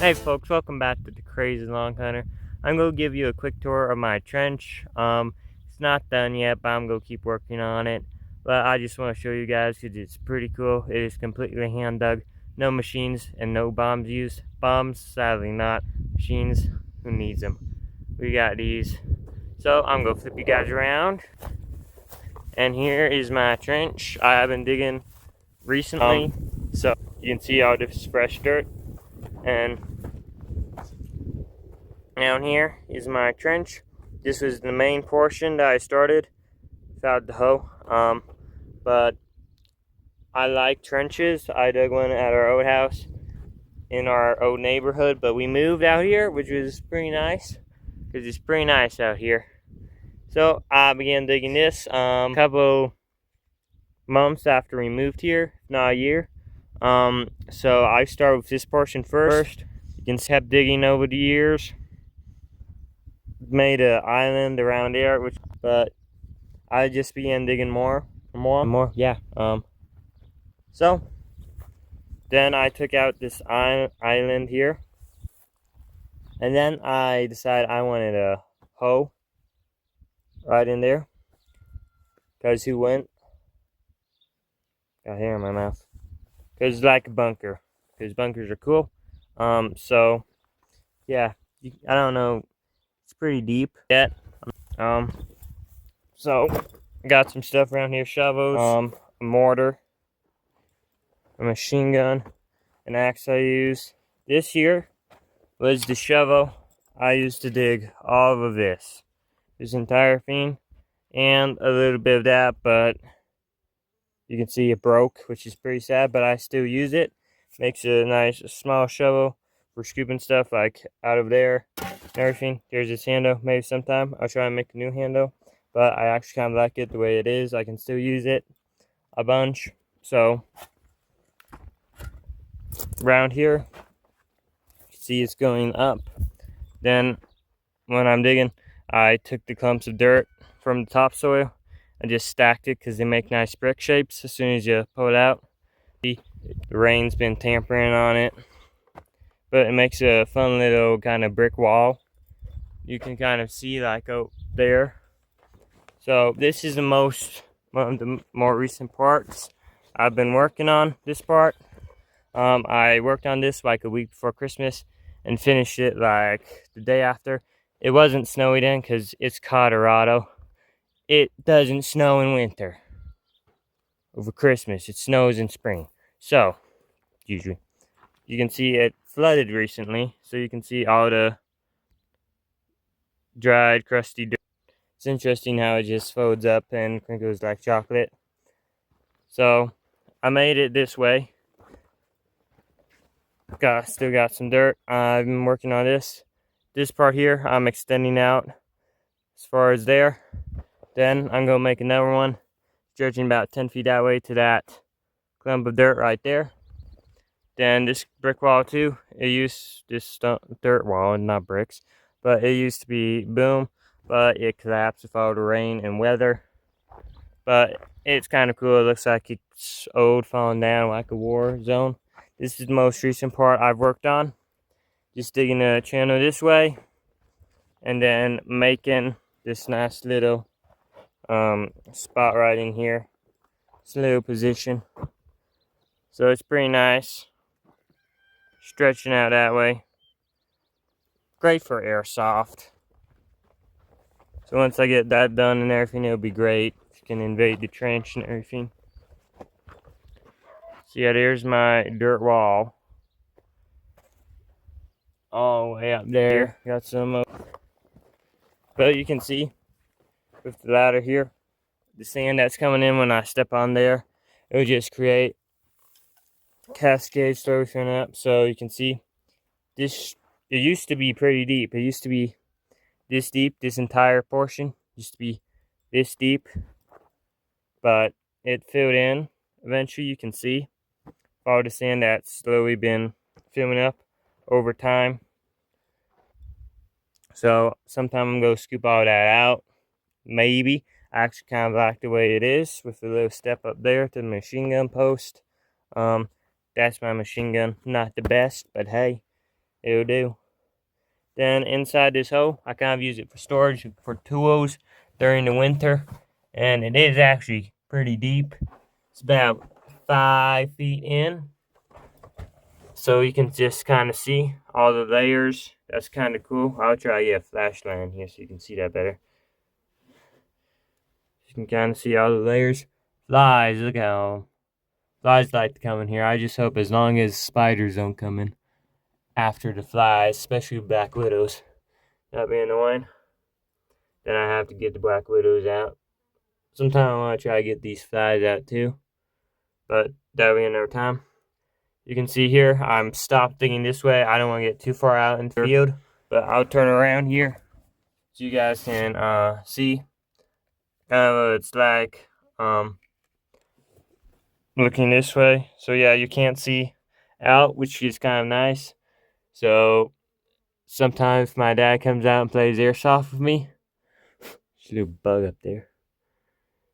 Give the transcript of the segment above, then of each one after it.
Hey folks, welcome back to the Crazy Long Hunter. I'm going to give you a quick tour of my trench. It's not done yet, but I'm going to keep working on it. But I just want to show you guys because it's pretty cool. It is completely hand dug, no machines and no bombs used. Bombs, sadly not. Machines, who needs them? We got these. So I'm going to flip you guys around. And here is my trench. I have been digging recently, so you can see all this fresh dirt. And down here is my trench. This was the main portion that I started without the hoe. But I like trenches. I dug one at our old house in our old neighborhood, but we moved out here, which was pretty nice because it's pretty nice out here. So I began digging this a couple months after we moved here, not a year. So I started with this portion first. You can keep digging over the years. Made an island around there, but I just began digging more. So then I took out this island here, and then I decided I wanted a hoe right in there, because who wouldn't? Got hair in my mouth. Because it's like a bunker, because bunkers are cool. So yeah, I don't know, it's pretty deep yet. So got some stuff around here: shovels, a mortar, a machine gun, an axe I use. This here was the shovel I used to dig all of this entire thing, and a little bit of that, but you can see it broke, which is pretty sad, but I still use it. Makes a nice small shovel for scooping stuff like out of there and everything. There's this handle. Maybe sometime I'll try and make a new handle, but I actually kind of like it the way it is. I can still use it a bunch. So around here, you see it's going up. Then when I'm digging, I took the clumps of dirt from the topsoil and just stacked it because they make nice brick shapes as soon as you pull it out. The rain's been tampering on it, but it makes a fun little kind of brick wall. You can kind of see like out there. So this is one of the more recent parts I've been working on. This part, I worked on this like a week before Christmas and finished it like the day after. It wasn't snowy then because it's Colorado. It doesn't snow in winter. Over Christmas, it snows in spring. So, usually, you can see it flooded recently. So you can see all the dried, crusty dirt. It's interesting how it just folds up and crinkles like chocolate. So, I made it this way. Still got some dirt. I've been working on this. This part here, I'm extending out as far as there. Then I'm gonna make another one, stretching about 10 feet that way to that clump of dirt right there. Then this brick wall too. This dirt wall, not bricks, but it used to be boom, but it collapsed with all the rain and weather. But it's kind of cool. It looks like it's old, falling down like a war zone. This is the most recent part I've worked on. Just digging a channel this way, and then making this nice little spot right in here. It's a little position. So it's pretty nice. Stretching out that way. Great for airsoft. So once I get that done and everything, it'll be great. You can invade the trench and everything. So yeah, there's my dirt wall. All the way up there. Got some but you can see with the ladder here, the sand that's coming in when I step on there, it'll just create cascades, throw everything up. So you can see this, it used to be pretty deep. It used to be this deep. This entire portion used to be this deep, but it filled in eventually. You can see all the sand that's slowly been filling up over time. So sometime I'm gonna scoop all that out. Maybe. I actually kind of like the way it is with the little step up there to the machine gun post. That's my machine gun. Not the best, but hey, it'll do. Then inside this hole, I kind of use it for storage for tools during the winter. And it is actually pretty deep. It's about 5 feet in. So you can just kind of see all the layers. That's kind of cool. I'll try a flashlight in here so you can see that better. You can kind of see all the layers. Flies, look how flies like to come in here. I just hope as long as spiders don't come in after the flies, especially black widows. That'd be annoying. Then I have to get the black widows out. Sometime I want to try to get these flies out too, but that'll be another time. You can see here, I'm stopped digging this way. I don't want to get too far out into the field, but I'll turn around here so you guys can see kind of what it's like looking this way. So yeah, you can't see out, which is kind of nice. So sometimes my dad comes out and plays airsoft with me. There's a little bug up there.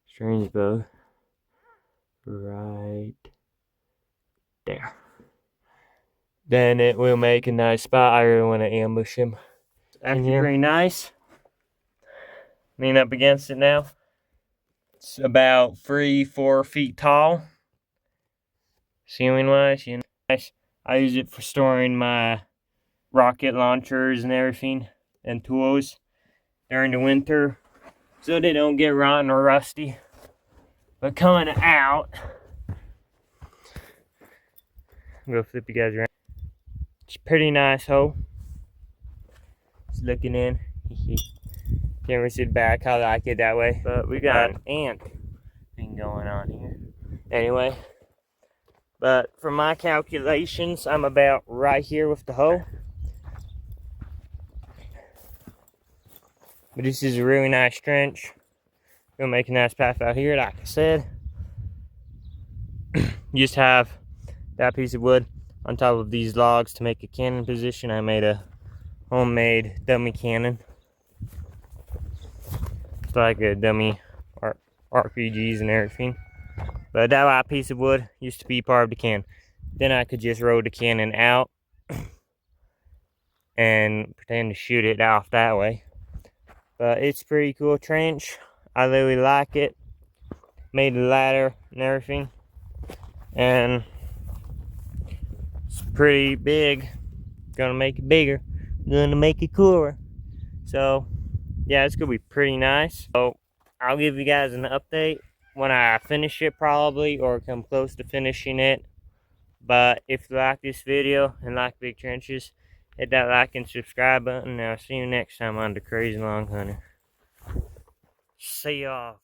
Strange bug. Right there. Then it will make a nice spot. I really want to ambush him. It's actually pretty nice. Lean up against it now. It's about 3-4 feet tall. Ceiling wise, you know. I use it for storing my rocket launchers and everything and tools during the winter so they don't get rotten or rusty. But coming out, I'm gonna flip you guys around. It's a pretty nice hole. Just looking in. Can't really see the back. I like it that way. But we got an ant thing going on here. Anyway, but for my calculations, I'm about right here with the hole. But this is a really nice trench. Gonna make a nice path out here, like I said. You just have that piece of wood on top of these logs to make a cannon position. I made a homemade dummy cannon. It's like a dummy RPGs and everything. But that piece of wood used to be part of the cannon. Then I could just roll the cannon out and pretend to shoot it off that way. But it's a pretty cool trench. I really like it. Made a ladder and everything. And it's pretty big. Gonna make it bigger. Gonna make it cooler. So yeah, it's gonna be pretty nice. So I'll give you guys an update when I finish it probably, or come close to finishing it. But if you like this video and like big trenches, hit that like and subscribe button. And I'll see you next time on The Crazy Long Hunter. See y'all.